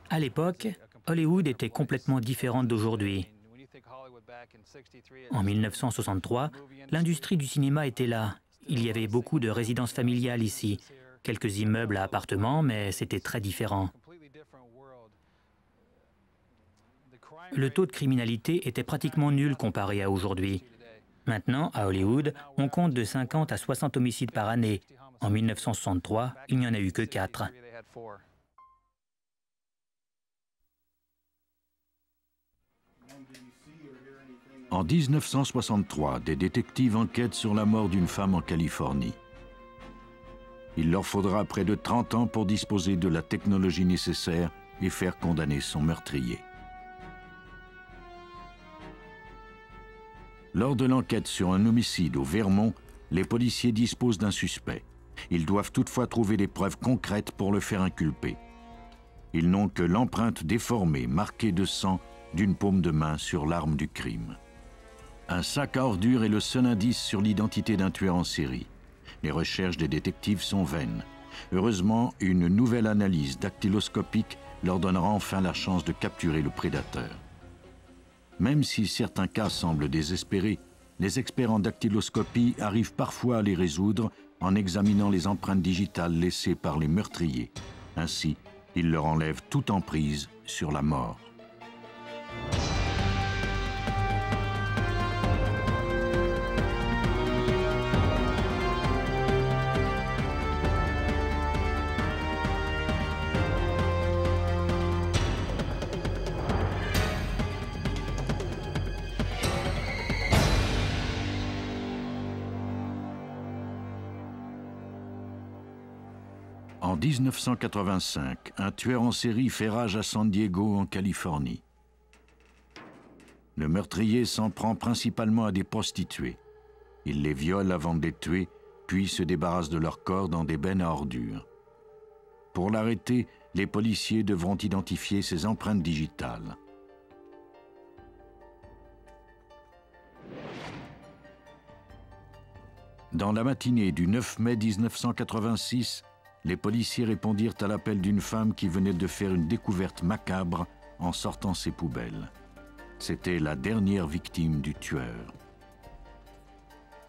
À l'époque, Hollywood était complètement différente d'aujourd'hui. En 1963, l'industrie du cinéma était là. Il y avait beaucoup de résidences familiales ici, quelques immeubles à appartements, mais c'était très différent. Le taux de criminalité était pratiquement nul comparé à aujourd'hui. Maintenant, à Hollywood, on compte de 50 à 60 homicides par année. En 1963, il n'y en a eu que 4. En 1963, des détectives enquêtent sur la mort d'une femme en Californie. Il leur faudra près de 30 ans pour disposer de la technologie nécessaire et faire condamner son meurtrier. Lors de l'enquête sur un homicide au Vermont, les policiers disposent d'un suspect. Ils doivent toutefois trouver des preuves concrètes pour le faire inculper. Ils n'ont que l'empreinte déformée, marquée de sang, d'une paume de main sur l'arme du crime. Un sac à ordures est le seul indice sur l'identité d'un tueur en série. Les recherches des détectives sont vaines. Heureusement, une nouvelle analyse dactyloscopique leur donnera enfin la chance de capturer le prédateur. Même si certains cas semblent désespérés, les experts en dactyloscopie arrivent parfois à les résoudre en examinant les empreintes digitales laissées par les meurtriers. Ainsi, ils leur enlèvent toute emprise sur la mort. En 1985, un tueur en série fait rage à San Diego, en Californie. Le meurtrier s'en prend principalement à des prostituées. Il les viole avant de les tuer, puis se débarrasse de leur corps dans des bennes à ordures. Pour l'arrêter, les policiers devront identifier ses empreintes digitales. Dans la matinée du 9 mai 1986, les policiers répondirent à l'appel d'une femme qui venait de faire une découverte macabre en sortant ses poubelles. C'était la dernière victime du tueur.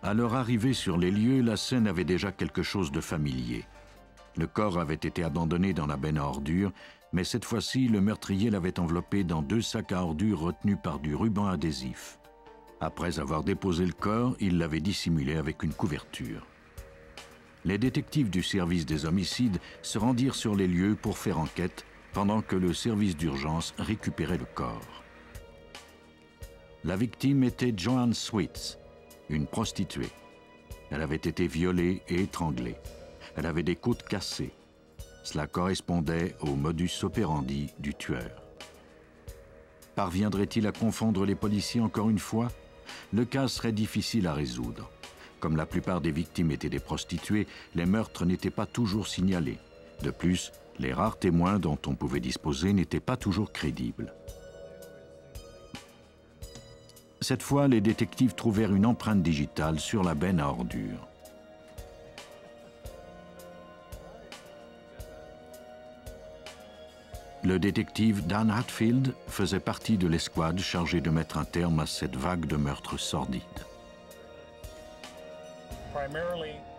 À leur arrivée sur les lieux, la scène avait déjà quelque chose de familier. Le corps avait été abandonné dans la benne à ordures, mais cette fois-ci, le meurtrier l'avait enveloppé dans 2 sacs à ordures retenus par du ruban adhésif. Après avoir déposé le corps, il l'avait dissimulé avec une couverture. Les détectives du service des homicides se rendirent sur les lieux pour faire enquête, pendant que le service d'urgence récupérait le corps. La victime était Joanne Sweets, une prostituée. Elle avait été violée et étranglée. Elle avait des côtes cassées. Cela correspondait au modus operandi du tueur. Parviendrait-il à confondre les policiers encore une fois? Le cas serait difficile à résoudre. Comme la plupart des victimes étaient des prostituées, les meurtres n'étaient pas toujours signalés. De plus, les rares témoins dont on pouvait disposer n'étaient pas toujours crédibles. Cette fois, les détectives trouvèrent une empreinte digitale sur la benne à ordures. Le détective Dan Hatfield faisait partie de l'escouade chargée de mettre un terme à cette vague de meurtres sordides.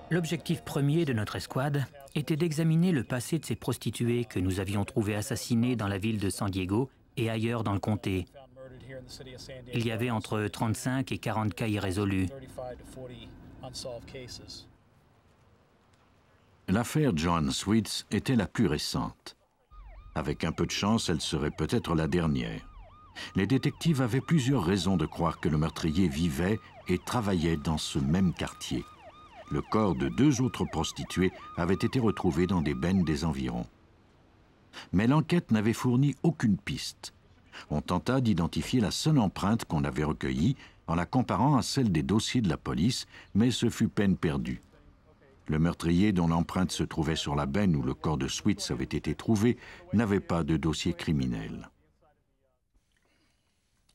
L'objectif premier de notre escouade était d'examiner le passé de ces prostituées que nous avions trouvées assassinées dans la ville de San Diego et ailleurs dans le comté. Il y avait entre 35 et 40 cas irrésolus. L'affaire Joanne Sweets était la plus récente. Avec un peu de chance, elle serait peut-être la dernière. Les détectives avaient plusieurs raisons de croire que le meurtrier vivait et travaillait dans ce même quartier. Le corps de 2 autres prostituées avait été retrouvé dans des bennes des environs. Mais l'enquête n'avait fourni aucune piste. On tenta d'identifier la seule empreinte qu'on avait recueillie en la comparant à celle des dossiers de la police, mais ce fut peine perdue. Le meurtrier dont l'empreinte se trouvait sur la benne où le corps de Sweets avait été trouvé n'avait pas de dossier criminel.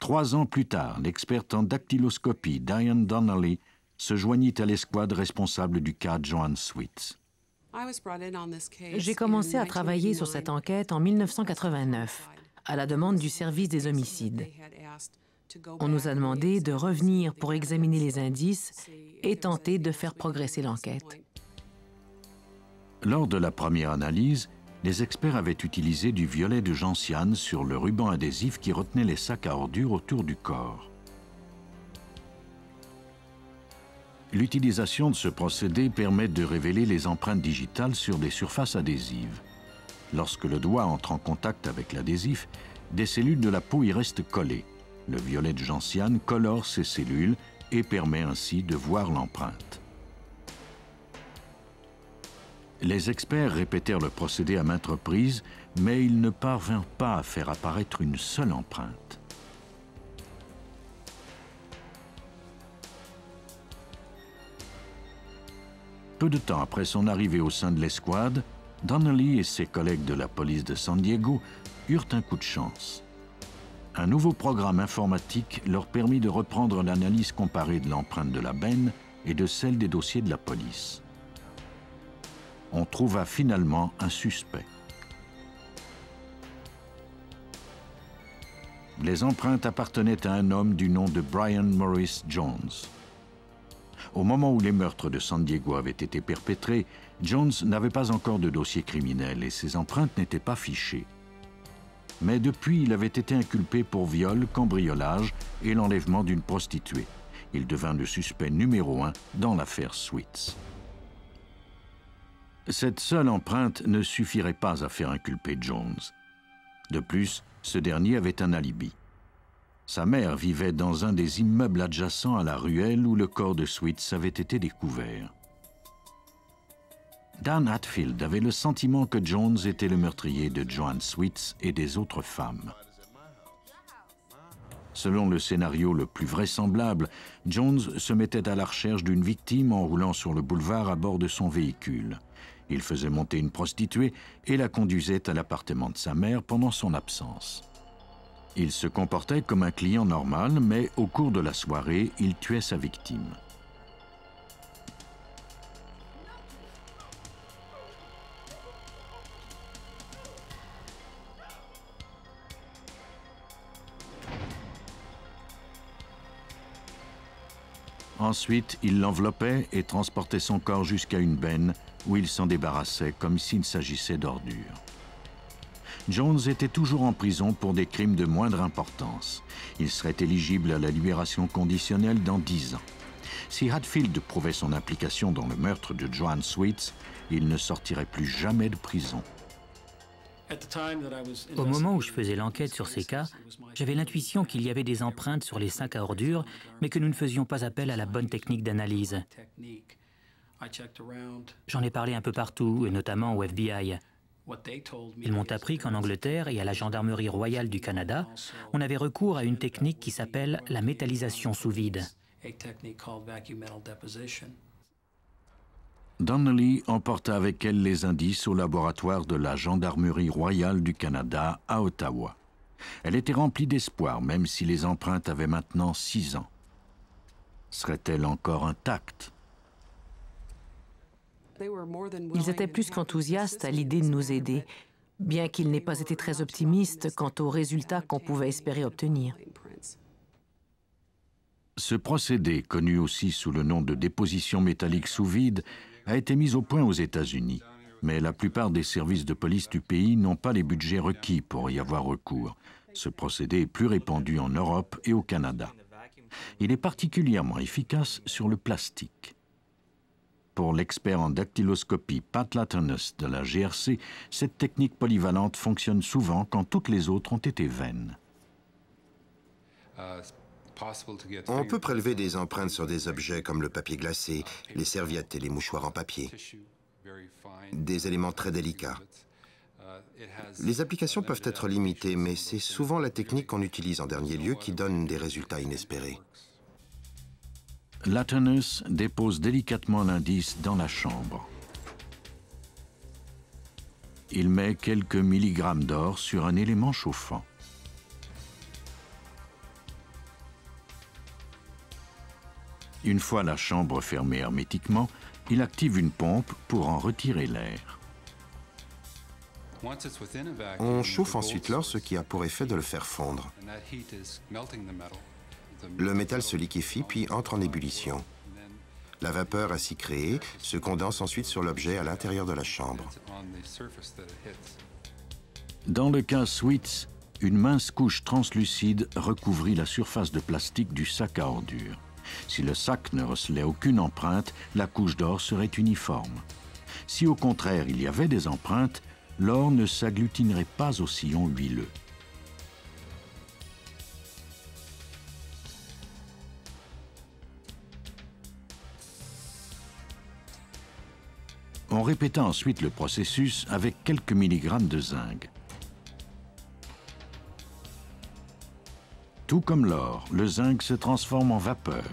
3 ans plus tard, l'experte en dactyloscopie Diane Donnelly se joignit à l'escouade responsable du cas Joanne Sweets. J'ai commencé à travailler sur cette enquête en 1989, à la demande du service des homicides. On nous a demandé de revenir pour examiner les indices et tenter de faire progresser l'enquête. Lors de la première analyse, les experts avaient utilisé du violet de gentiane sur le ruban adhésif qui retenait les sacs à ordures autour du corps. L'utilisation de ce procédé permet de révéler les empreintes digitales sur des surfaces adhésives. Lorsque le doigt entre en contact avec l'adhésif, des cellules de la peau y restent collées. Le violet de gentiane colore ces cellules et permet ainsi de voir l'empreinte. Les experts répétèrent le procédé à maintes reprises, mais ils ne parvinrent pas à faire apparaître une seule empreinte. Peu de temps après son arrivée au sein de l'escouade, Donnelly et ses collègues de la police de San Diego eurent un coup de chance. Un nouveau programme informatique leur permit de reprendre l'analyse comparée de l'empreinte de la benne et de celle des dossiers de la police. On trouva finalement un suspect. Les empreintes appartenaient à un homme du nom de Brian Morris Jones. Au moment où les meurtres de San Diego avaient été perpétrés, Jones n'avait pas encore de dossier criminel et ses empreintes n'étaient pas fichées. Mais depuis, il avait été inculpé pour viol, cambriolage et l'enlèvement d'une prostituée. Il devint le suspect numéro 1 dans l'affaire Sweets. Cette seule empreinte ne suffirait pas à faire inculper Jones. De plus, ce dernier avait un alibi. Sa mère vivait dans un des immeubles adjacents à la ruelle où le corps de Sweets avait été découvert. Dan Hatfield avait le sentiment que Jones était le meurtrier de Joanne Sweets et des autres femmes. Selon le scénario le plus vraisemblable, Jones se mettait à la recherche d'une victime en roulant sur le boulevard à bord de son véhicule. Il faisait monter une prostituée et la conduisait à l'appartement de sa mère pendant son absence. Il se comportait comme un client normal, mais au cours de la soirée, il tuait sa victime. Ensuite, il l'enveloppait et transportait son corps jusqu'à une benne où il s'en débarrassait comme s'il s'agissait d'ordures. Jones était toujours en prison pour des crimes de moindre importance. Il serait éligible à la libération conditionnelle dans 10 ans. Si Hatfield prouvait son implication dans le meurtre de Joanne Sweets, il ne sortirait plus jamais de prison. Au moment où je faisais l'enquête sur ces cas, j'avais l'intuition qu'il y avait des empreintes sur les sacs à ordures, mais que nous ne faisions pas appel à la bonne technique d'analyse. J'en ai parlé un peu partout, et notamment au FBI. Ils m'ont appris qu'en Angleterre et à la Gendarmerie royale du Canada, on avait recours à une technique qui s'appelle la métallisation sous vide. Donnelly emporta avec elle les indices au laboratoire de la Gendarmerie royale du Canada à Ottawa. Elle était remplie d'espoir, même si les empreintes avaient maintenant 6 ans. Seraient-elles encore intactes? Ils étaient plus qu'enthousiastes à l'idée de nous aider, bien qu'ils n'aient pas été très optimistes quant aux résultats qu'on pouvait espérer obtenir. Ce procédé, connu aussi sous le nom de déposition métallique sous vide, a été mis au point aux États-Unis, mais la plupart des services de police du pays n'ont pas les budgets requis pour y avoir recours. Ce procédé est plus répandu en Europe et au Canada. Il est particulièrement efficace sur le plastique. Pour l'expert en dactyloscopie Pat Latanas de la GRC, cette technique polyvalente fonctionne souvent quand toutes les autres ont été vaines. On peut prélever des empreintes sur des objets comme le papier glacé, les serviettes et les mouchoirs en papier. Des éléments très délicats. Les applications peuvent être limitées, mais c'est souvent la technique qu'on utilise en dernier lieu qui donne des résultats inespérés. Latanas dépose délicatement l'indice dans la chambre. Il met quelques milligrammes d'or sur un élément chauffant. Une fois la chambre fermée hermétiquement, il active une pompe pour en retirer l'air. On chauffe ensuite l'or, ce qui a pour effet de le faire fondre. Le métal se liquéfie puis entre en ébullition. La vapeur ainsi créée se condense ensuite sur l'objet à l'intérieur de la chambre. Dans le cas Sweets, une mince couche translucide recouvrit la surface de plastique du sac à ordures. Si le sac ne recelait aucune empreinte, la couche d'or serait uniforme. Si au contraire il y avait des empreintes, l'or ne s'agglutinerait pas au sillon huileux. On répéta ensuite le processus avec quelques milligrammes de zinc. Tout comme l'or, le zinc se transforme en vapeur.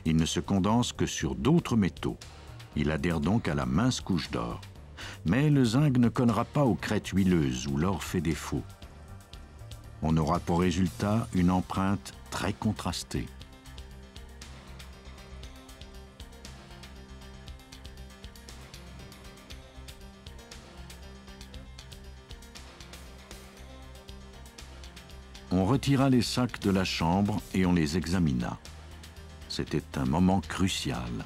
Il ne se condense que sur d'autres métaux. Il adhère donc à la mince couche d'or. Mais le zinc ne collera pas aux crêtes huileuses où l'or fait défaut. On aura pour résultat une empreinte très contrastée. On retira les sacs de la chambre et on les examina. C'était un moment crucial.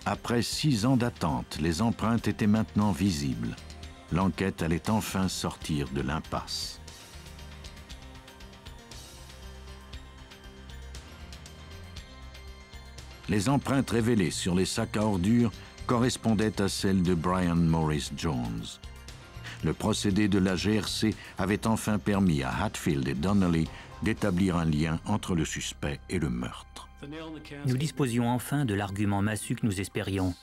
Après 6 ans d'attente, les empreintes étaient maintenant visibles. L'enquête allait enfin sortir de l'impasse. Les empreintes révélées sur les sacs à ordures correspondaient à celles de Brian Morris Jones. Le procédé de la GRC avait enfin permis à Hatfield et Donnelly d'établir un lien entre le suspect et le meurtre. Nous disposions enfin de l'argument massu que nous espérions.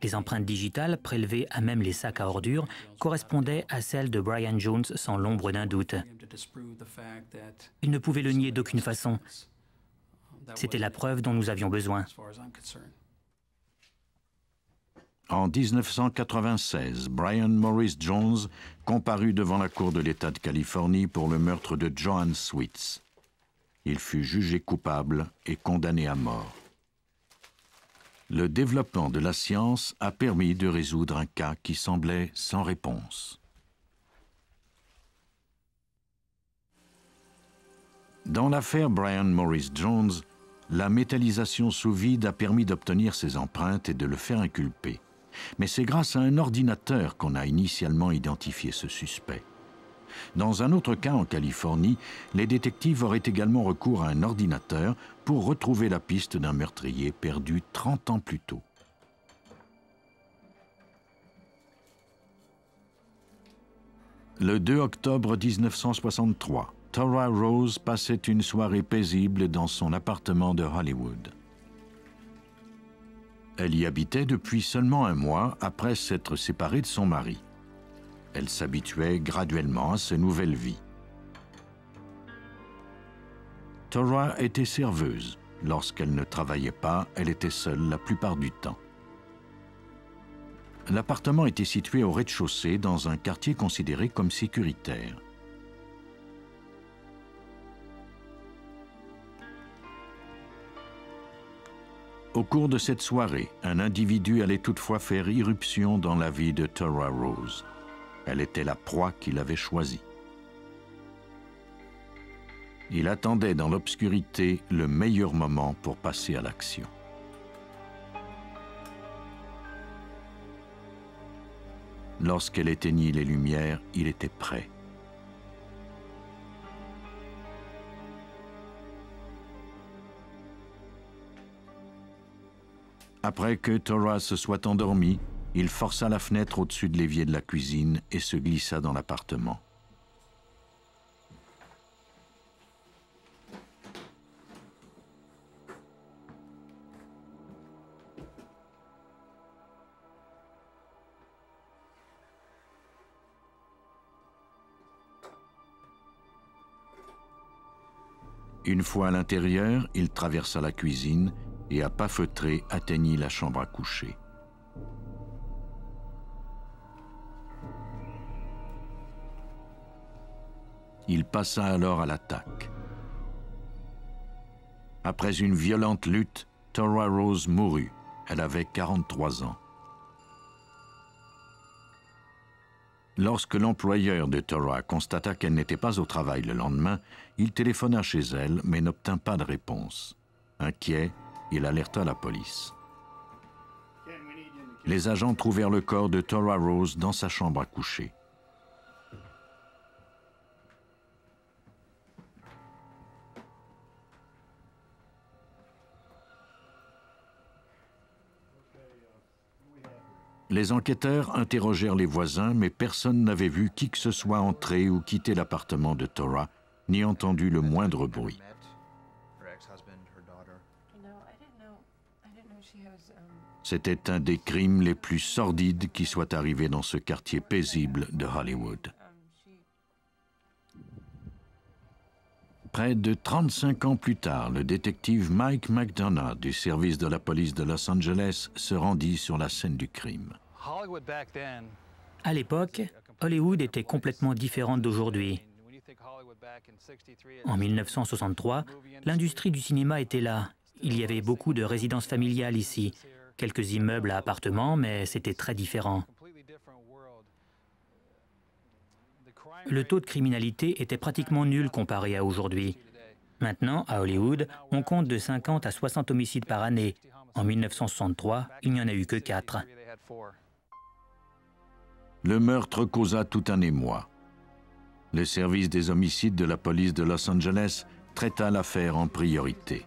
Les empreintes digitales prélevées à même les sacs à ordures correspondaient à celles de Brian Jones sans l'ombre d'un doute. Il ne pouvait le nier d'aucune façon. C'était la preuve dont nous avions besoin. En 1996, Brian Morris Jones comparut devant la Cour de l'État de Californie pour le meurtre de Joanne Sweets. Il fut jugé coupable et condamné à mort. Le développement de la science a permis de résoudre un cas qui semblait sans réponse. Dans l'affaire Brian Morris Jones, la métallisation sous vide a permis d'obtenir ces empreintes et de le faire inculper. Mais c'est grâce à un ordinateur qu'on a initialement identifié ce suspect. Dans un autre cas en Californie, les détectives auraient également recours à un ordinateur pour retrouver la piste d'un meurtrier perdu 30 ans plus tôt. Le 2 octobre 1963, Tora Rose passait une soirée paisible dans son appartement de Hollywood. Elle y habitait depuis seulement un mois après s'être séparée de son mari. Elle s'habituait graduellement à sa nouvelle vie. Tora était serveuse. Lorsqu'elle ne travaillait pas, elle était seule la plupart du temps. L'appartement était situé au rez-de-chaussée dans un quartier considéré comme sécuritaire. Au cours de cette soirée, un individu allait toutefois faire irruption dans la vie de Tora Rose. Elle était la proie qu'il avait choisie. Il attendait dans l'obscurité le meilleur moment pour passer à l'action. Lorsqu'elle éteignit les lumières, il était prêt. Après que Tora se soit endormie, il força la fenêtre au-dessus de l'évier de la cuisine et se glissa dans l'appartement. Une fois à l'intérieur, il traversa la cuisine et à pas feutrés atteignit la chambre à coucher. Il passa alors à l'attaque. Après une violente lutte, Tora Rose mourut. Elle avait 43 ans. Lorsque l'employeur de Tora constata qu'elle n'était pas au travail le lendemain, il téléphona chez elle, mais n'obtint pas de réponse. Inquiet, il alerta la police. Les agents trouvèrent le corps de Tora Rose dans sa chambre à coucher. Les enquêteurs interrogèrent les voisins, mais personne n'avait vu qui que ce soit entrer ou quitter l'appartement de Tora, ni entendu le moindre bruit. C'était un des crimes les plus sordides qui soit arrivé dans ce quartier paisible de Hollywood. Près de 35 ans plus tard, le détective Mike McDonough du service de la police de Los Angeles se rendit sur la scène du crime. À l'époque, Hollywood était complètement différente d'aujourd'hui. En 1963, l'industrie du cinéma était là. Il y avait beaucoup de résidences familiales ici, quelques immeubles à appartements, mais c'était très différent. Le taux de criminalité était pratiquement nul comparé à aujourd'hui. Maintenant, à Hollywood, on compte de 50 à 60 homicides par année. En 1963, il n'y en a eu que 4. Le meurtre causa tout un émoi. Le service des homicides de la police de Los Angeles traita l'affaire en priorité.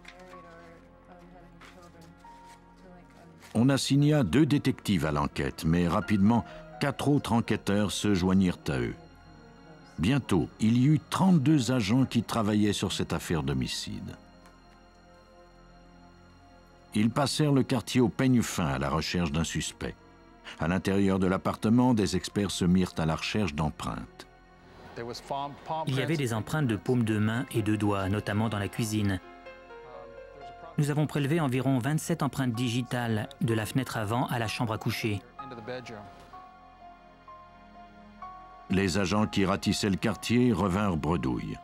On assigna 2 détectives à l'enquête, mais rapidement, 4 autres enquêteurs se joignirent à eux. Bientôt, il y eut 32 agents qui travaillaient sur cette affaire d'homicide. Ils passèrent le quartier au peigne fin à la recherche d'un suspect. À l'intérieur de l'appartement, des experts se mirent à la recherche d'empreintes. Il y avait des empreintes de paumes de main et de doigts, notamment dans la cuisine. Nous avons prélevé environ 27 empreintes digitales de la fenêtre avant à la chambre à coucher. Les agents qui ratissaient le quartier revinrent bredouille.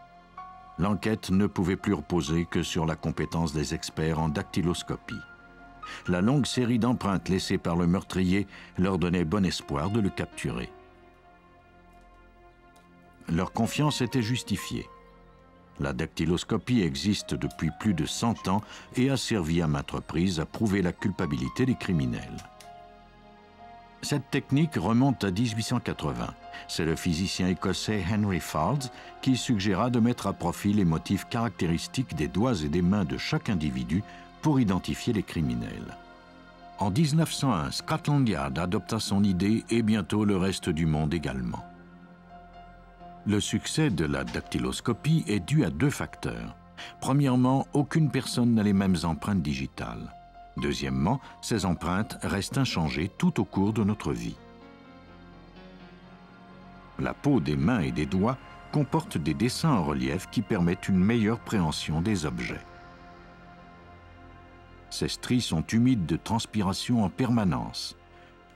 L'enquête ne pouvait plus reposer que sur la compétence des experts en dactyloscopie. La longue série d'empreintes laissées par le meurtrier leur donnait bon espoir de le capturer. Leur confiance était justifiée. La dactyloscopie existe depuis plus de 100 ans et a servi à maintes reprises à prouver la culpabilité des criminels. Cette technique remonte à 1880. C'est le physicien écossais Henry Faulds qui suggéra de mettre à profit les motifs caractéristiques des doigts et des mains de chaque individu pour identifier les criminels. En 1901, Scotland Yard adopta son idée et bientôt le reste du monde également. Le succès de la dactyloscopie est dû à 2 facteurs. Premièrement, aucune personne n'a les mêmes empreintes digitales. Deuxièmement, ces empreintes restent inchangées tout au cours de notre vie. La peau des mains et des doigts comporte des dessins en relief qui permettent une meilleure préhension des objets. Ces stries sont humides de transpiration en permanence.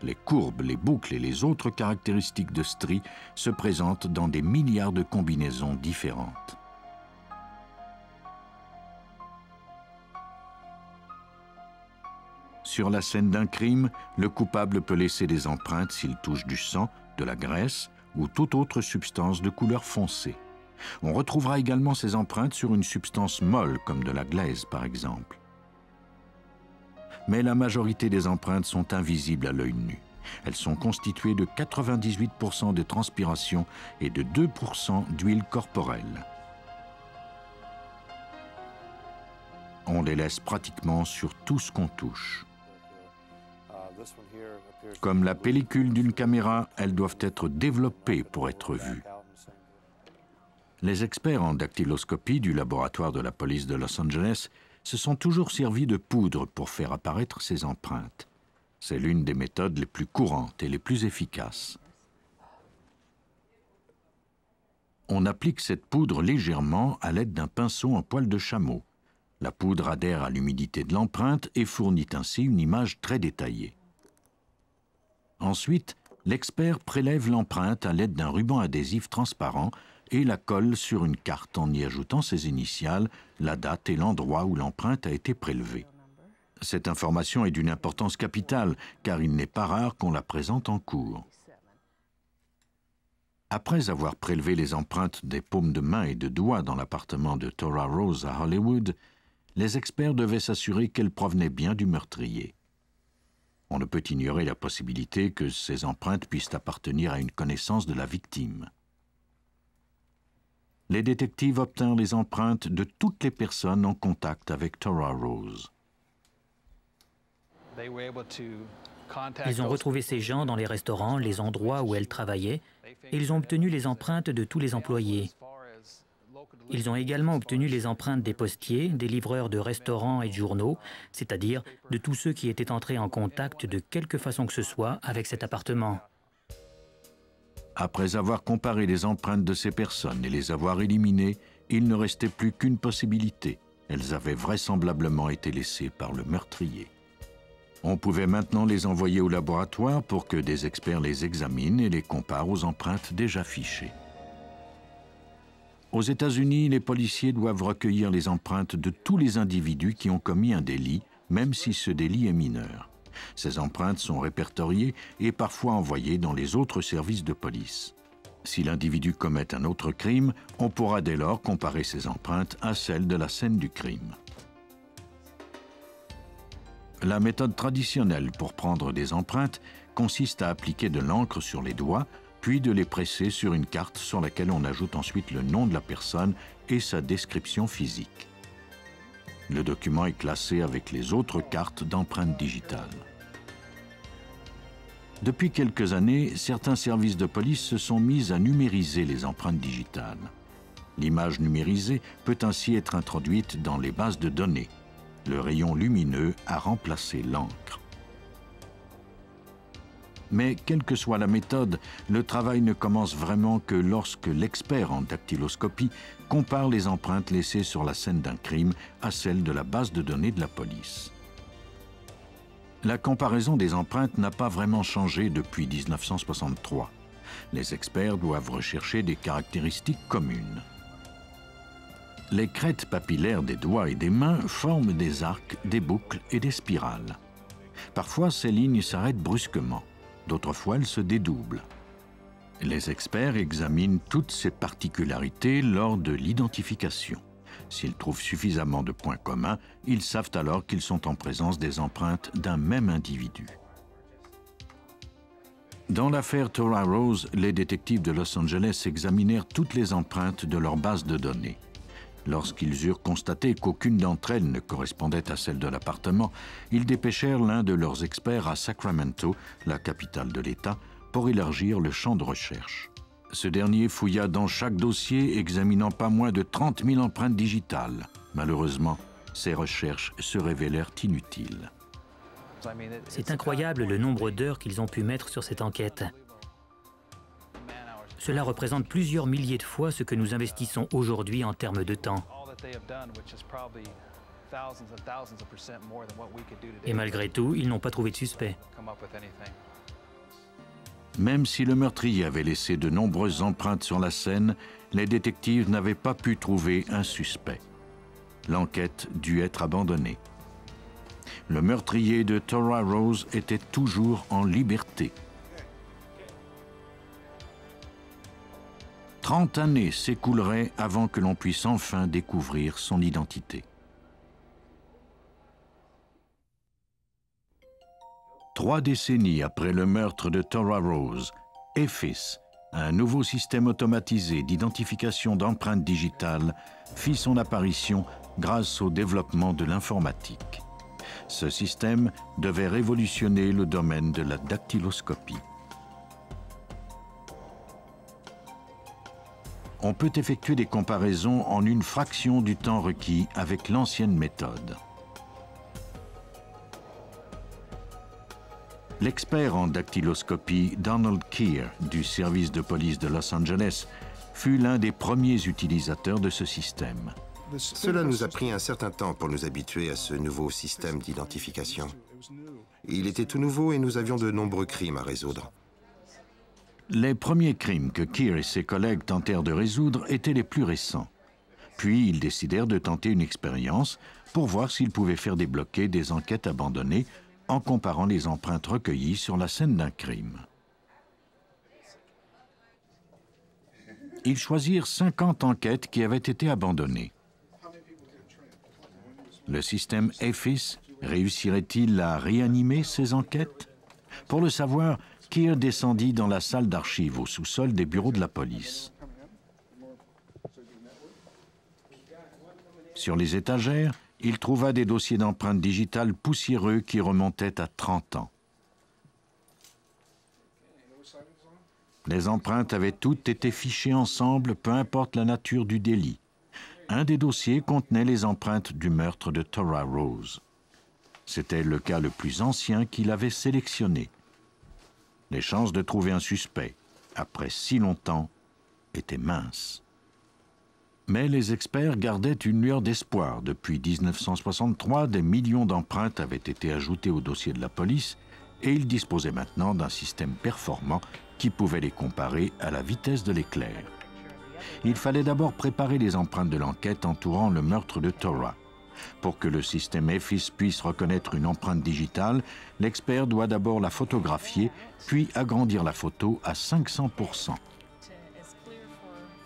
Les courbes, les boucles et les autres caractéristiques de stries se présentent dans des milliards de combinaisons différentes. Sur la scène d'un crime, le coupable peut laisser des empreintes s'il touche du sang, de la graisse ou toute autre substance de couleur foncée. On retrouvera également ces empreintes sur une substance molle, comme de la glaise par exemple. Mais la majorité des empreintes sont invisibles à l'œil nu. Elles sont constituées de 98% de transpiration et de 2% d'huile corporelle. On les laisse pratiquement sur tout ce qu'on touche. Comme la pellicule d'une caméra, elles doivent être développées pour être vues. Les experts en dactyloscopie du laboratoire de la police de Los Angeles se sont toujours servis de poudre pour faire apparaître ces empreintes. C'est l'une des méthodes les plus courantes et les plus efficaces. On applique cette poudre légèrement à l'aide d'un pinceau en poil de chameau. La poudre adhère à l'humidité de l'empreinte et fournit ainsi une image très détaillée. Ensuite, l'expert prélève l'empreinte à l'aide d'un ruban adhésif transparent et la colle sur une carte en y ajoutant ses initiales, la date et l'endroit où l'empreinte a été prélevée. Cette information est d'une importance capitale, car il n'est pas rare qu'on la présente en cours. Après avoir prélevé les empreintes des paumes de main et de doigts dans l'appartement de Tora Rose à Hollywood, les experts devaient s'assurer qu'elles provenaient bien du meurtrier. On ne peut ignorer la possibilité que ces empreintes puissent appartenir à une connaissance de la victime. Les détectives obtinrent les empreintes de toutes les personnes en contact avec Tora Rose. Ils ont retrouvé ces gens dans les restaurants, les endroits où elles travaillaient, et ils ont obtenu les empreintes de tous les employés. Ils ont également obtenu les empreintes des postiers, des livreurs de restaurants et de journaux, c'est-à-dire de tous ceux qui étaient entrés en contact de quelque façon que ce soit avec cet appartement. Après avoir comparé les empreintes de ces personnes et les avoir éliminées, il ne restait plus qu'une possibilité. Elles avaient vraisemblablement été laissées par le meurtrier. On pouvait maintenant les envoyer au laboratoire pour que des experts les examinent et les comparent aux empreintes déjà fichées. Aux États-Unis, les policiers doivent recueillir les empreintes de tous les individus qui ont commis un délit, même si ce délit est mineur. Ces empreintes sont répertoriées et parfois envoyées dans les autres services de police. Si l'individu commet un autre crime, on pourra dès lors comparer ces empreintes à celles de la scène du crime. La méthode traditionnelle pour prendre des empreintes consiste à appliquer de l'encre sur les doigts, puis de les presser sur une carte sur laquelle on ajoute ensuite le nom de la personne et sa description physique. Le document est classé avec les autres cartes d'empreintes digitales. Depuis quelques années, certains services de police se sont mis à numériser les empreintes digitales. L'image numérisée peut ainsi être introduite dans les bases de données. Le rayon lumineux a remplacé l'encre. Mais quelle que soit la méthode, le travail ne commence vraiment que lorsque l'expert en dactyloscopie compare les empreintes laissées sur la scène d'un crime à celles de la base de données de la police. La comparaison des empreintes n'a pas vraiment changé depuis 1963. Les experts doivent rechercher des caractéristiques communes. Les crêtes papillaires des doigts et des mains forment des arcs, des boucles et des spirales. Parfois, ces lignes s'arrêtent brusquement. D'autres fois, elles se dédoublent. Les experts examinent toutes ces particularités lors de l'identification. S'ils trouvent suffisamment de points communs, ils savent alors qu'ils sont en présence des empreintes d'un même individu. Dans l'affaire Tora Rose, les détectives de Los Angeles examinèrent toutes les empreintes de leur base de données. Lorsqu'ils eurent constaté qu'aucune d'entre elles ne correspondait à celle de l'appartement, ils dépêchèrent l'un de leurs experts à Sacramento, la capitale de l'État, pour élargir le champ de recherche. Ce dernier fouilla dans chaque dossier, examinant pas moins de 30 000 empreintes digitales. Malheureusement, ces recherches se révélèrent inutiles. C'est incroyable le nombre d'heures qu'ils ont pu mettre sur cette enquête. Cela représente plusieurs milliers de fois ce que nous investissons aujourd'hui en termes de temps. Et malgré tout, ils n'ont pas trouvé de suspect. Même si le meurtrier avait laissé de nombreuses empreintes sur la scène, les détectives n'avaient pas pu trouver un suspect. L'enquête dut être abandonnée. Le meurtrier de Tora Rose était toujours en liberté. 30 années s'écouleraient avant que l'on puisse enfin découvrir son identité. 3 décennies après le meurtre de Tora Rose, EFIS, un nouveau système automatisé d'identification d'empreintes digitales, fit son apparition grâce au développement de l'informatique. Ce système devait révolutionner le domaine de la dactyloscopie. On peut effectuer des comparaisons en une fraction du temps requis avec l'ancienne méthode. L'expert en dactyloscopie Donald Keir du service de police de Los Angeles fut l'un des premiers utilisateurs de ce système. Cela nous a pris un certain temps pour nous habituer à ce nouveau système d'identification. Il était tout nouveau et nous avions de nombreux crimes à résoudre. Les premiers crimes que Keir et ses collègues tentèrent de résoudre étaient les plus récents. Puis ils décidèrent de tenter une expérience pour voir s'ils pouvaient faire débloquer des enquêtes abandonnées en comparant les empreintes recueillies sur la scène d'un crime. Ils choisirent 50 enquêtes qui avaient été abandonnées. Le système AFIS réussirait-il à réanimer ces enquêtes? Pour le savoir, Keir descendit dans la salle d'archives au sous-sol des bureaux de la police. Sur les étagères, il trouva des dossiers d'empreintes digitales poussiéreux qui remontaient à 30 ans. Les empreintes avaient toutes été fichées ensemble, peu importe la nature du délit. Un des dossiers contenait les empreintes du meurtre de Tora Rose. C'était le cas le plus ancien qu'il avait sélectionné. Les chances de trouver un suspect, après si longtemps, étaient minces. Mais les experts gardaient une lueur d'espoir. Depuis 1963, des millions d'empreintes avaient été ajoutées au dossier de la police et ils disposaient maintenant d'un système performant qui pouvait les comparer à la vitesse de l'éclair. Il fallait d'abord préparer les empreintes de l'enquête entourant le meurtre de Tora. Pour que le système AFIS puisse reconnaître une empreinte digitale, l'expert doit d'abord la photographier, puis agrandir la photo à 500%.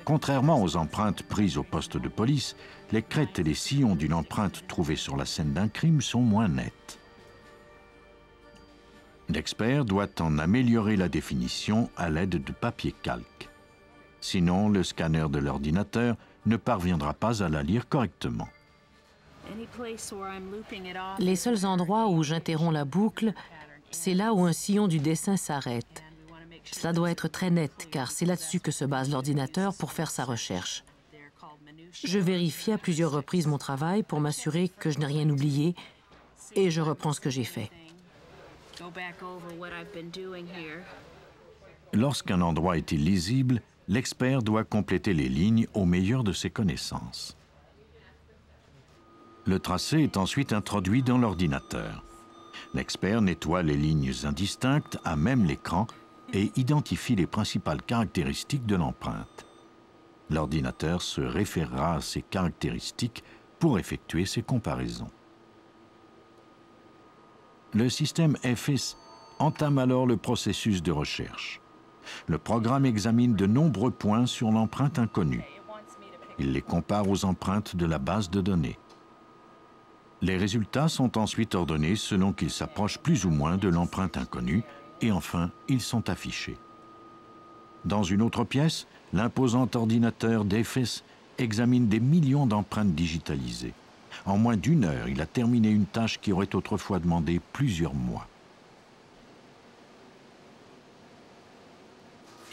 Contrairement aux empreintes prises au poste de police, les crêtes et les sillons d'une empreinte trouvée sur la scène d'un crime sont moins nets. L'expert doit en améliorer la définition à l'aide de papier calque. Sinon, le scanner de l'ordinateur ne parviendra pas à la lire correctement. Les seuls endroits où j'interromps la boucle, c'est là où un sillon du dessin s'arrête. Cela doit être très net, car c'est là-dessus que se base l'ordinateur pour faire sa recherche. Je vérifie à plusieurs reprises mon travail pour m'assurer que je n'ai rien oublié et je reprends ce que j'ai fait. Lorsqu'un endroit est illisible, l'expert doit compléter les lignes au meilleur de ses connaissances. Le tracé est ensuite introduit dans l'ordinateur. L'expert nettoie les lignes indistinctes à même l'écran et identifie les principales caractéristiques de l'empreinte. L'ordinateur se référera à ces caractéristiques pour effectuer ses comparaisons. Le système AFIS entame alors le processus de recherche. Le programme examine de nombreux points sur l'empreinte inconnue. Il les compare aux empreintes de la base de données. Les résultats sont ensuite ordonnés selon qu'ils s'approchent plus ou moins de l'empreinte inconnue et enfin, ils sont affichés. Dans une autre pièce, l'imposant ordinateur d'AFIS examine des millions d'empreintes digitalisées. En moins d'1 heure, il a terminé une tâche qui aurait autrefois demandé plusieurs mois.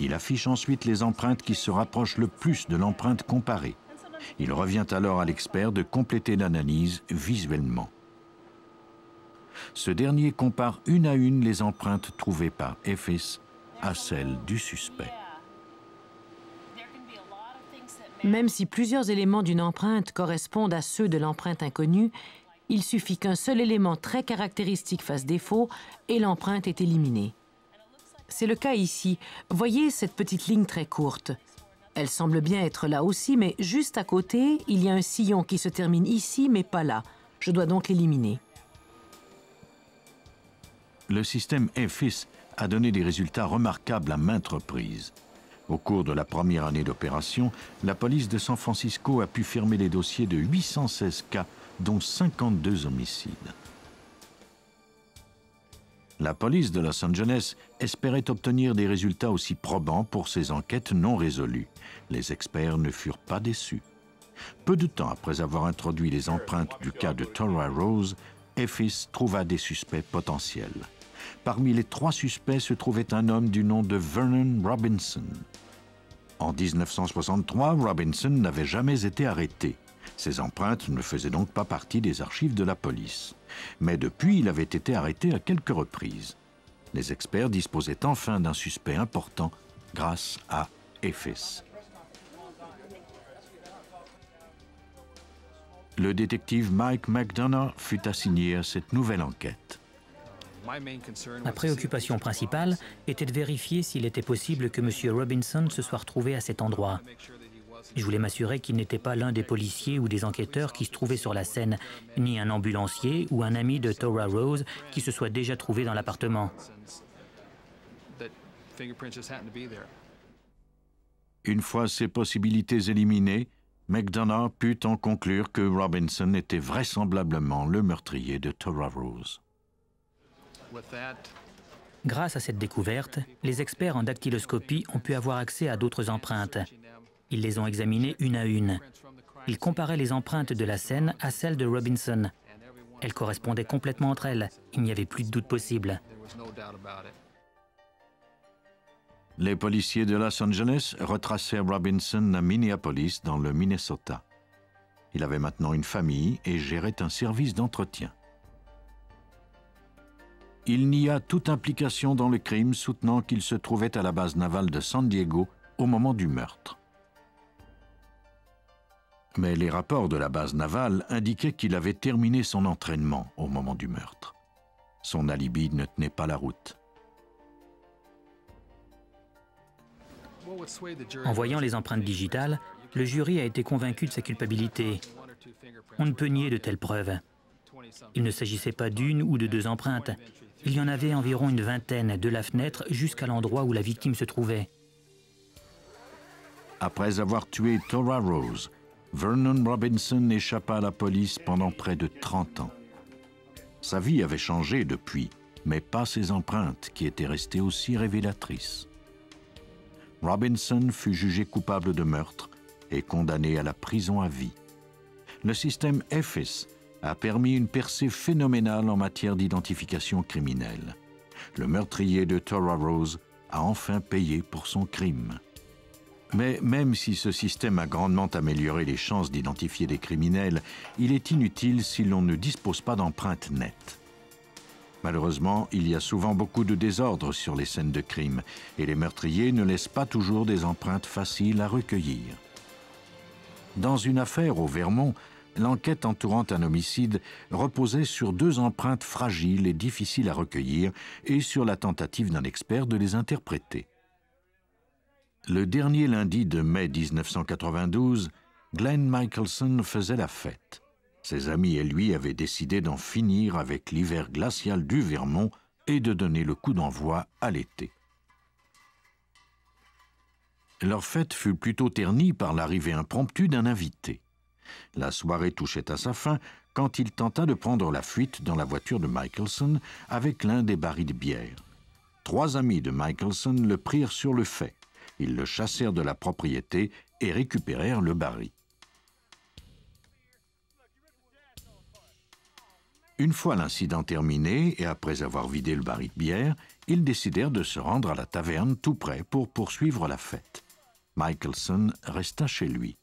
Il affiche ensuite les empreintes qui se rapprochent le plus de l'empreinte comparée. Il revient alors à l'expert de compléter l'analyse visuellement. Ce dernier compare une à une les empreintes trouvées par AFIS à celles du suspect. Même si plusieurs éléments d'une empreinte correspondent à ceux de l'empreinte inconnue, il suffit qu'un seul élément très caractéristique fasse défaut et l'empreinte est éliminée. C'est le cas ici. Voyez cette petite ligne très courte. Elle semble bien être là aussi, mais juste à côté, il y a un sillon qui se termine ici, mais pas là. Je dois donc l'éliminer. Le système AFIS a donné des résultats remarquables à maintes reprises. Au cours de la première année d'opération, la police de San Francisco a pu fermer les dossiers de 816 cas, dont 52 homicides. La police de Los Angeles espérait obtenir des résultats aussi probants pour ces enquêtes non résolues. Les experts ne furent pas déçus. Peu de temps après avoir introduit les empreintes du cas de Tora Rose, AFIS trouva des suspects potentiels. Parmi les 3 suspects se trouvait un homme du nom de Vernon Robinson. En 1963, Robinson n'avait jamais été arrêté. Ses empreintes ne faisaient donc pas partie des archives de la police. Mais depuis, il avait été arrêté à quelques reprises. Les experts disposaient enfin d'un suspect important grâce à AFIS. Le détective Mike McDonough fut assigné à cette nouvelle enquête. Ma préoccupation principale était de vérifier s'il était possible que M. Robinson se soit retrouvé à cet endroit. Je voulais m'assurer qu'il n'était pas l'un des policiers ou des enquêteurs qui se trouvaient sur la scène, ni un ambulancier ou un ami de Tora Rose qui se soit déjà trouvé dans l'appartement. Une fois ces possibilités éliminées, McDonough put en conclure que Robinson était vraisemblablement le meurtrier de Tora Rose. Grâce à cette découverte, les experts en dactyloscopie ont pu avoir accès à d'autres empreintes. Ils les ont examinées une à une. Ils comparaient les empreintes de la scène à celles de Robinson. Elles correspondaient complètement entre elles. Il n'y avait plus de doute possible. Les policiers de Los Angeles retracèrent Robinson à Minneapolis, dans le Minnesota. Il avait maintenant une famille et gérait un service d'entretien. Il nia toute implication dans le crime, soutenant qu'il se trouvait à la base navale de San Diego au moment du meurtre. Mais les rapports de la base navale indiquaient qu'il avait terminé son entraînement au moment du meurtre. Son alibi ne tenait pas la route. En voyant les empreintes digitales, le jury a été convaincu de sa culpabilité. On ne peut nier de telles preuves. Il ne s'agissait pas d'une ou de deux empreintes. Il y en avait environ une vingtaine, de la fenêtre jusqu'à l'endroit où la victime se trouvait. Après avoir tué Tora Rose, Vernon Robinson échappa à la police pendant près de 30 ans. Sa vie avait changé depuis, mais pas ses empreintes qui étaient restées aussi révélatrices. Robinson fut jugé coupable de meurtre et condamné à la prison à vie. Le système EFIS a permis une percée phénoménale en matière d'identification criminelle. Le meurtrier de Tora Rose a enfin payé pour son crime. Mais même si ce système a grandement amélioré les chances d'identifier des criminels, il est inutile si l'on ne dispose pas d'empreintes nettes. Malheureusement, il y a souvent beaucoup de désordre sur les scènes de crime et les meurtriers ne laissent pas toujours des empreintes faciles à recueillir. Dans une affaire au Vermont, l'enquête entourant un homicide reposait sur deux empreintes fragiles et difficiles à recueillir et sur la tentative d'un expert de les interpréter. Le dernier lundi de mai 1992, Glenn Michelson faisait la fête. Ses amis et lui avaient décidé d'en finir avec l'hiver glacial du Vermont et de donner le coup d'envoi à l'été. Leur fête fut plutôt ternie par l'arrivée impromptue d'un invité. La soirée touchait à sa fin quand il tenta de prendre la fuite dans la voiture de Michelson avec l'un des barils de bière. Trois amis de Michelson le prirent sur le fait. Ils le chassèrent de la propriété et récupérèrent le baril. Une fois l'incident terminé et après avoir vidé le baril de bière, ils décidèrent de se rendre à la taverne tout près pour poursuivre la fête. Michelson resta chez lui.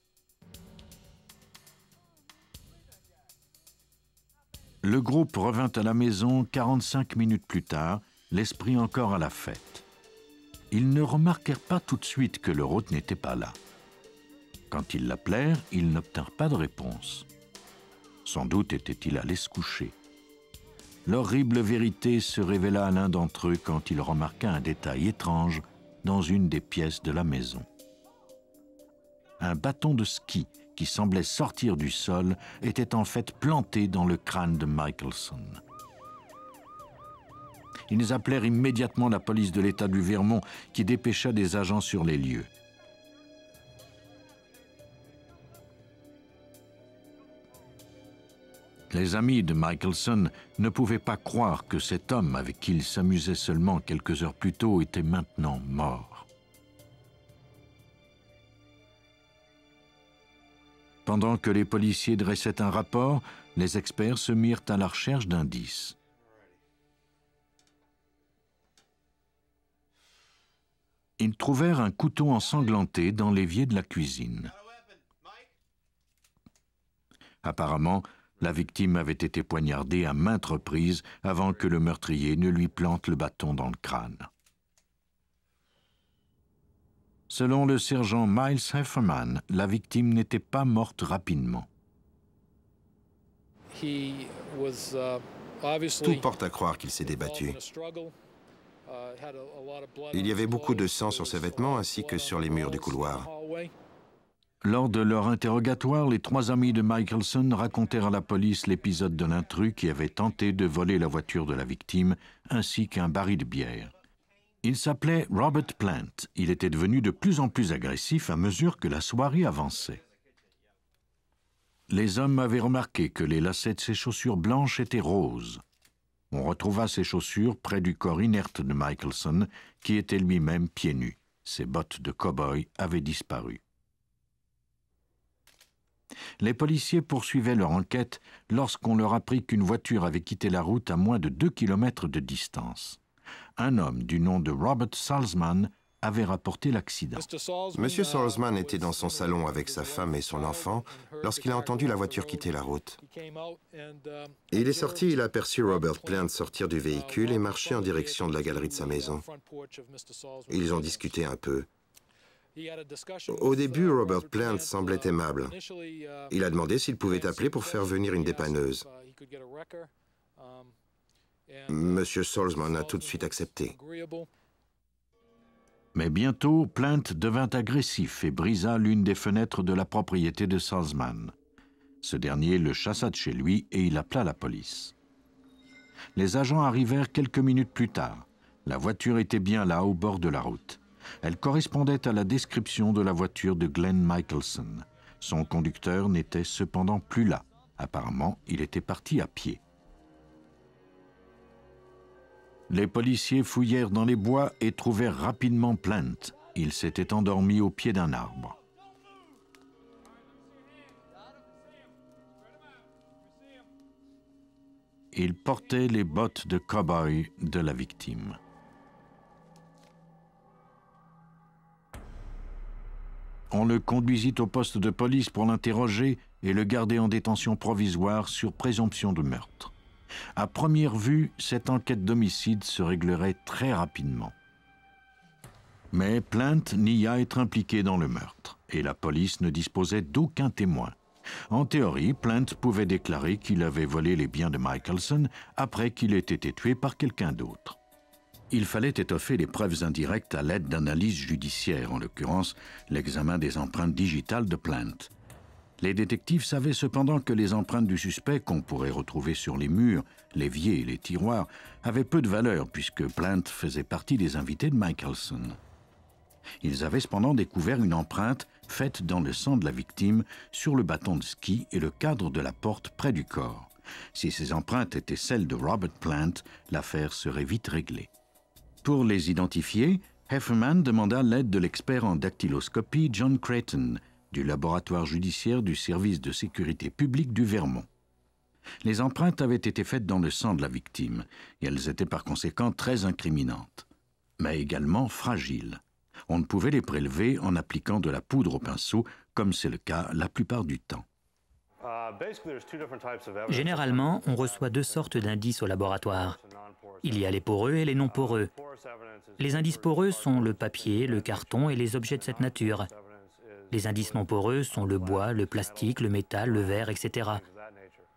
Le groupe revint à la maison 45 minutes plus tard, l'esprit encore à la fête. Ils ne remarquèrent pas tout de suite que leur hôte n'était pas là. Quand ils l'appelèrent, ils n'obtinrent pas de réponse. Sans doute était-il allé se coucher. L'horrible vérité se révéla à l'un d'entre eux quand il remarqua un détail étrange dans une des pièces de la maison. Un bâton de ski qui semblait sortir du sol était en fait planté dans le crâne de Michelson. Ils appelèrent immédiatement la police de l'État du Vermont qui dépêcha des agents sur les lieux. Les amis de Michelson ne pouvaient pas croire que cet homme avec qui il s'amusait seulement quelques heures plus tôt était maintenant mort. Pendant que les policiers dressaient un rapport, les experts se mirent à la recherche d'indices. Ils trouvèrent un couteau ensanglanté dans l'évier de la cuisine. Apparemment, la victime avait été poignardée à maintes reprises avant que le meurtrier ne lui plante le bâton dans le crâne. Selon le sergent Miles Hefferman, la victime n'était pas morte rapidement. Tout porte à croire qu'il s'est débattu. Il y avait beaucoup de sang sur ses vêtements ainsi que sur les murs du couloir. Lors de leur interrogatoire, les 3 amis de Michelson racontèrent à la police l'épisode de l'intrus qui avait tenté de voler la voiture de la victime ainsi qu'un baril de bière. Il s'appelait Robert Plant. Il était devenu de plus en plus agressif à mesure que la soirée avançait. Les hommes avaient remarqué que les lacets de ses chaussures blanches étaient roses. On retrouva ces chaussures près du corps inerte de Michelson, qui était lui-même pieds nus. Ses bottes de cow-boy avaient disparu. Les policiers poursuivaient leur enquête lorsqu'on leur apprit qu'une voiture avait quitté la route à moins de 2 kilomètres de distance. Un homme du nom de Robert Salzman avait rapporté l'accident. Monsieur Salzman était dans son salon avec sa femme et son enfant lorsqu'il a entendu la voiture quitter la route. Il est sorti, il a aperçu Robert Plant sortir du véhicule et marcher en direction de la galerie de sa maison. Ils ont discuté un peu. Au début, Robert Plant semblait aimable. Il a demandé s'il pouvait appeler pour faire venir une dépanneuse. Monsieur Salzman a tout de suite accepté. Mais bientôt, Plant devint agressif et brisa l'une des fenêtres de la propriété de Salzman. Ce dernier le chassa de chez lui et il appela la police. Les agents arrivèrent quelques minutes plus tard. La voiture était bien là, au bord de la route. Elle correspondait à la description de la voiture de Glenn Michelson. Son conducteur n'était cependant plus là. Apparemment, il était parti à pied. Les policiers fouillèrent dans les bois et trouvèrent rapidement Plant. Il s'était endormi au pied d'un arbre. Il portait les bottes de cow-boy de la victime. On le conduisit au poste de police pour l'interroger et le garder en détention provisoire sur présomption de meurtre. À première vue, cette enquête d'homicide se réglerait très rapidement. Mais Plant nia être impliqué dans le meurtre, et la police ne disposait d'aucun témoin. En théorie, Plant pouvait déclarer qu'il avait volé les biens de Michelson après qu'il ait été tué par quelqu'un d'autre. Il fallait étoffer les preuves indirectes à l'aide d'analyses judiciaires, en l'occurrence l'examen des empreintes digitales de Plant. Les détectives savaient cependant que les empreintes du suspect qu'on pourrait retrouver sur les murs, l'évier et les tiroirs avaient peu de valeur puisque Plant faisait partie des invités de Michelson. Ils avaient cependant découvert une empreinte faite dans le sang de la victime sur le bâton de ski et le cadre de la porte près du corps. Si ces empreintes étaient celles de Robert Plant, l'affaire serait vite réglée. Pour les identifier, Hefferman demanda l'aide de l'expert en dactyloscopie John Creighton, du laboratoire judiciaire du service de sécurité publique du Vermont. Les empreintes avaient été faites dans le sang de la victime et elles étaient par conséquent très incriminantes, mais également fragiles. On ne pouvait les prélever en appliquant de la poudre au pinceau, comme c'est le cas la plupart du temps. Généralement, on reçoit 2 sortes d'indices au laboratoire. Il y a les poreux et les non poreux. Les indices poreux sont le papier, le carton et les objets de cette nature. Les indices non poreux sont le bois, le plastique, le métal, le verre, etc.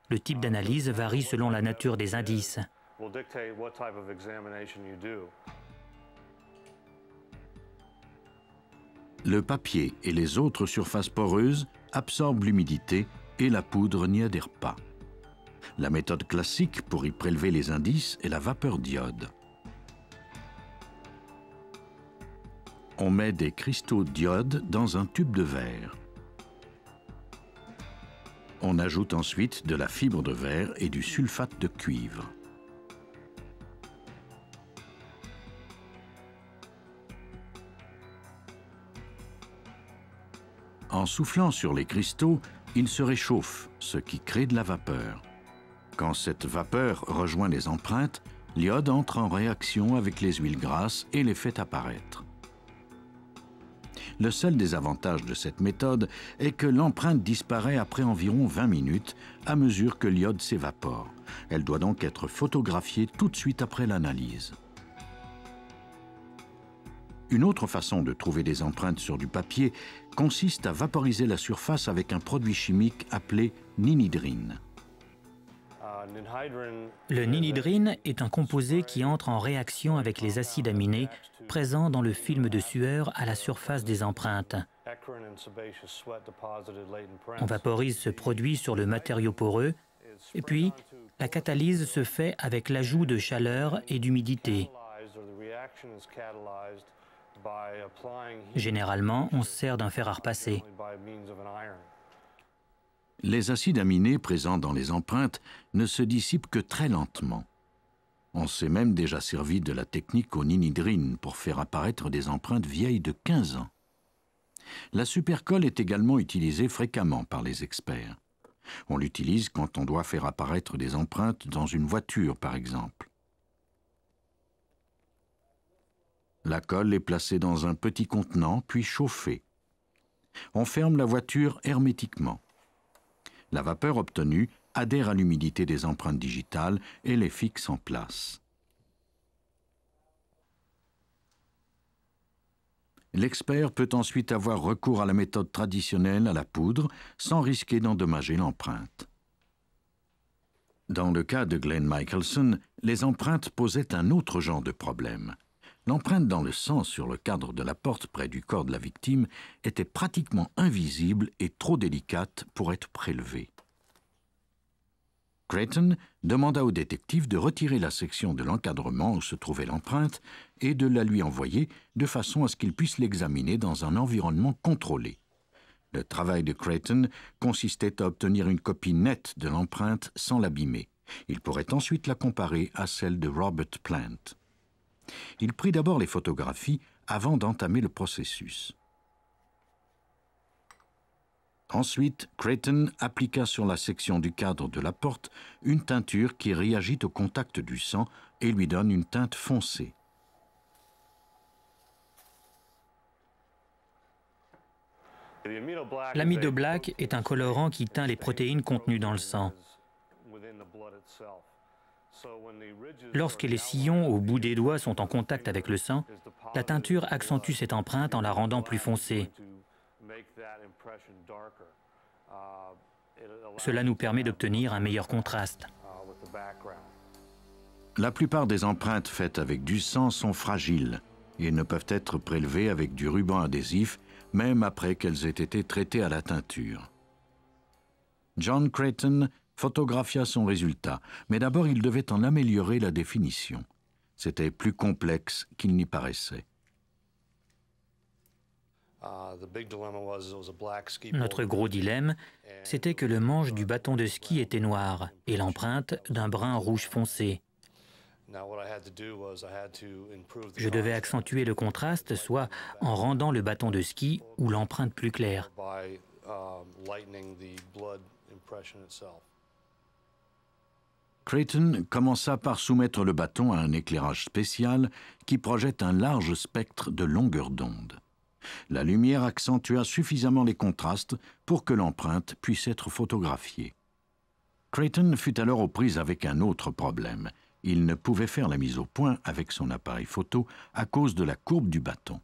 Le type d'analyse varie selon la nature des indices. Le papier et les autres surfaces poreuses absorbent l'humidité et la poudre n'y adhère pas. La méthode classique pour y prélever les indices est la vapeur d'iode. On met des cristaux d'iode dans un tube de verre. On ajoute ensuite de la fibre de verre et du sulfate de cuivre. En soufflant sur les cristaux, ils se réchauffent, ce qui crée de la vapeur. Quand cette vapeur rejoint les empreintes, l'iode entre en réaction avec les huiles grasses et les fait apparaître. Le seul désavantage de cette méthode est que l'empreinte disparaît après environ 20 minutes à mesure que l'iode s'évapore. Elle doit donc être photographiée tout de suite après l'analyse. Une autre façon de trouver des empreintes sur du papier consiste à vaporiser la surface avec un produit chimique appelé ninhydrine. Le ninhydrine est un composé qui entre en réaction avec les acides aminés présents dans le film de sueur à la surface des empreintes. On vaporise ce produit sur le matériau poreux et puis la catalyse se fait avec l'ajout de chaleur et d'humidité. Généralement, on se sert d'un fer à repasser. Les acides aminés présents dans les empreintes ne se dissipent que très lentement. On s'est même déjà servi de la technique au ninhydrine pour faire apparaître des empreintes vieilles de 15 ans. La supercolle est également utilisée fréquemment par les experts. On l'utilise quand on doit faire apparaître des empreintes dans une voiture, par exemple. La colle est placée dans un petit contenant, puis chauffée. On ferme la voiture hermétiquement. La vapeur obtenue adhère à l'humidité des empreintes digitales et les fixe en place. L'expert peut ensuite avoir recours à la méthode traditionnelle à la poudre sans risquer d'endommager l'empreinte. Dans le cas de Glenn Michelson, les empreintes posaient un autre genre de problème. L'empreinte dans le sang sur le cadre de la porte près du corps de la victime était pratiquement invisible et trop délicate pour être prélevée. Creighton demanda au détective de retirer la section de l'encadrement où se trouvait l'empreinte et de la lui envoyer de façon à ce qu'il puisse l'examiner dans un environnement contrôlé. Le travail de Creighton consistait à obtenir une copie nette de l'empreinte sans l'abîmer. Il pourrait ensuite la comparer à celle de Robert Plant. Il prit d'abord les photographies avant d'entamer le processus. Ensuite, Creighton appliqua sur la section du cadre de la porte une teinture qui réagit au contact du sang et lui donne une teinte foncée. L'amidoblack est un colorant qui teint les protéines contenues dans le sang. Lorsque les sillons au bout des doigts sont en contact avec le sang, la teinture accentue cette empreinte en la rendant plus foncée. Cela nous permet d'obtenir un meilleur contraste. La plupart des empreintes faites avec du sang sont fragiles et ne peuvent être prélevées avec du ruban adhésif, même après qu'elles aient été traitées à la teinture. John Creighton photographia son résultat, mais d'abord il devait en améliorer la définition. C'était plus complexe qu'il n'y paraissait. Notre gros dilemme, c'était que le manche du bâton de ski était noir et l'empreinte d'un brun rouge foncé. Je devais accentuer le contraste, soit en rendant le bâton de ski ou l'empreinte plus claire. Creighton commença par soumettre le bâton à un éclairage spécial qui projette un large spectre de longueur d'onde. La lumière accentua suffisamment les contrastes pour que l'empreinte puisse être photographiée. Creighton fut alors aux prises avec un autre problème. Il ne pouvait faire la mise au point avec son appareil photo à cause de la courbe du bâton.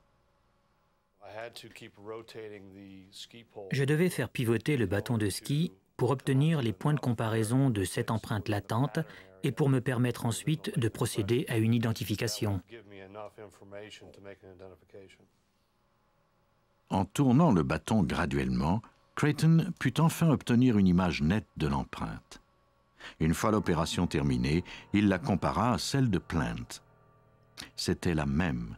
Je devais faire pivoter le bâton de ski pour obtenir les points de comparaison de cette empreinte latente et pour me permettre ensuite de procéder à une identification. En tournant le bâton graduellement, Creighton put enfin obtenir une image nette de l'empreinte. Une fois l'opération terminée, il la compara à celle de Plant. C'était la même.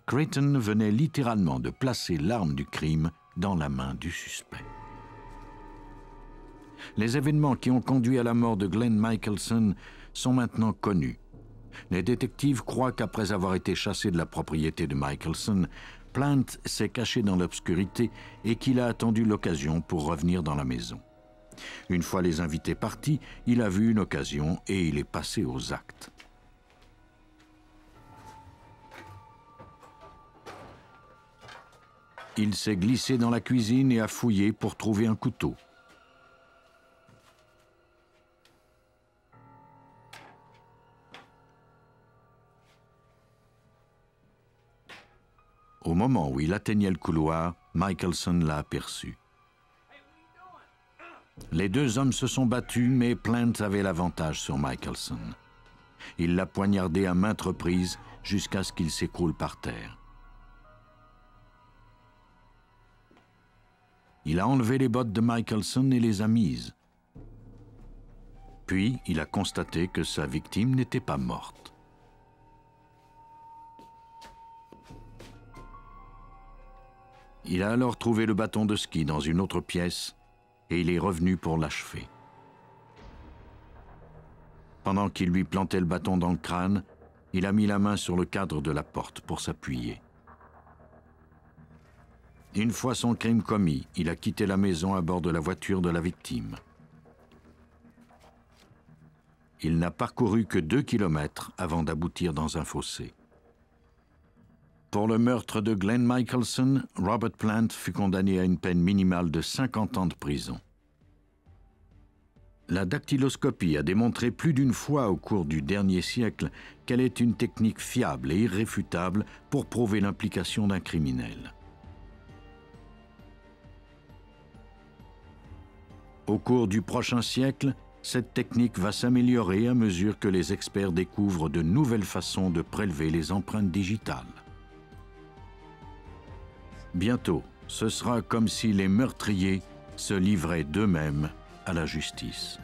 Creighton venait littéralement de placer l'arme du crime dans la main du suspect. Les événements qui ont conduit à la mort de Glenn Michelson sont maintenant connus. Les détectives croient qu'après avoir été chassé de la propriété de Michelson, Plant s'est caché dans l'obscurité et qu'il a attendu l'occasion pour revenir dans la maison. Une fois les invités partis, il a vu une occasion et il est passé aux actes. Il s'est glissé dans la cuisine et a fouillé pour trouver un couteau. Au moment où il atteignait le couloir, Michelson l'a aperçu. Les deux hommes se sont battus, mais Plant avait l'avantage sur Michelson. Il l'a poignardé à maintes reprises jusqu'à ce qu'il s'écroule par terre. Il a enlevé les bottes de Michelson et les a mises. Puis, il a constaté que sa victime n'était pas morte. Il a alors trouvé le bâton de ski dans une autre pièce et il est revenu pour l'achever. Pendant qu'il lui plantait le bâton dans le crâne, il a mis la main sur le cadre de la porte pour s'appuyer. Une fois son crime commis, il a quitté la maison à bord de la voiture de la victime. Il n'a parcouru que 2 kilomètres avant d'aboutir dans un fossé. Pour le meurtre de Glenn Michelson, Robert Plant fut condamné à une peine minimale de 50 ans de prison. La dactyloscopie a démontré plus d'une fois au cours du dernier siècle qu'elle est une technique fiable et irréfutable pour prouver l'implication d'un criminel. Au cours du prochain siècle, cette technique va s'améliorer à mesure que les experts découvrent de nouvelles façons de prélever les empreintes digitales. Bientôt, ce sera comme si les meurtriers se livraient d'eux-mêmes à la justice.